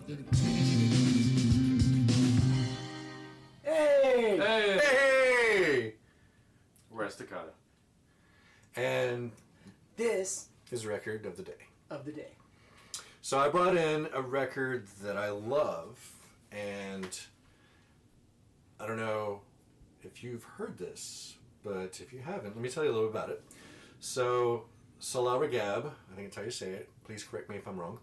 Hey! Hey! We're Estacado. And This his record of the day. of the day. So I brought in a record that I love, and I don't know if you've heard this, but if you haven't, let me tell you a little about it. So Salah Ragab, I think that's how you say it. Please correct me if I'm wrong.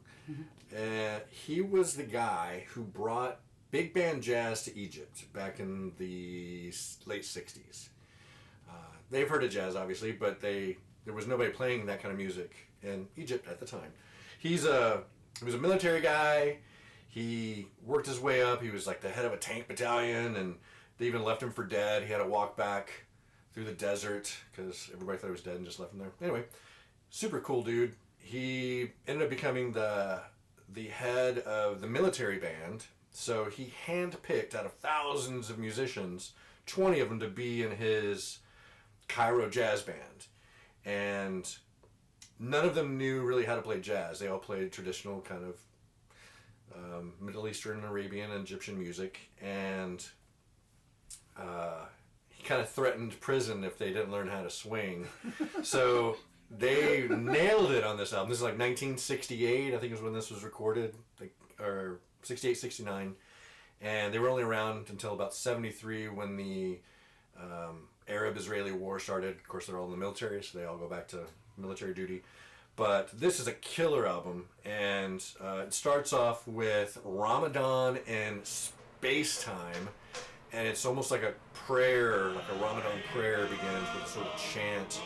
He was the guy who brought big band jazz to Egypt back in the late 60s. They've heard of jazz, obviously, but there was nobody playing that kind of music in Egypt at the time. He was a military guy. He worked his way up. He was like the head of a tank battalion, and they even left him for dead. He had to walk back through the desert because everybody thought he was dead and just left him there. Anyway, super cool dude. He ended up becoming the head of the military band. So he handpicked out of thousands of musicians, 20 of them to be in his Cairo jazz band. And none of them knew really how to play jazz. They all played traditional kind of Middle Eastern, Arabian, and Egyptian music. And he kind of threatened prison if they didn't learn how to swing. So they nailed it on this album. This is like 1968, I think is when this was recorded, or 68, 69. And they were only around until about 73 when the Arab-Israeli war started. Of course, they're all in the military, so they all go back to military duty. But this is a killer album, and it starts off with Ramadan and space time, and it's almost like a prayer, like a Ramadan prayer begins with a sort of chant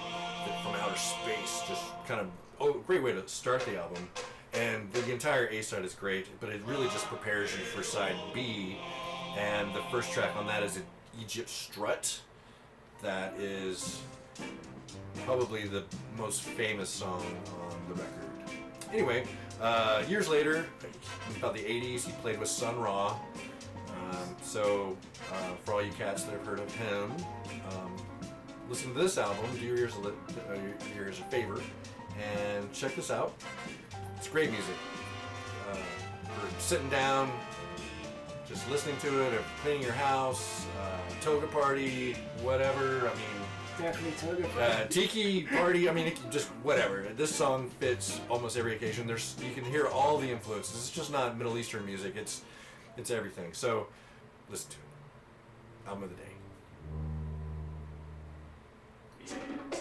from outer space. Just kind of great way to start the album. And the entire A side is great, but it really just prepares you for side B. And the first track on that is Egypt Strut. That is probably the most famous song on the record. Anyway, years later, about the 80s, he played with Sun Ra. So for all you cats that have heard of him, listen to this album, do your ears a favor, and check this out. It's great music. For sitting down, just listening to it, or cleaning your house, toga party, whatever. I mean, Definitely toga party. tiki party. I mean, just whatever. This song fits almost every occasion. You can hear all the influences. It's just not Middle Eastern music. It's everything. So listen to it. Album of the day. Yeah.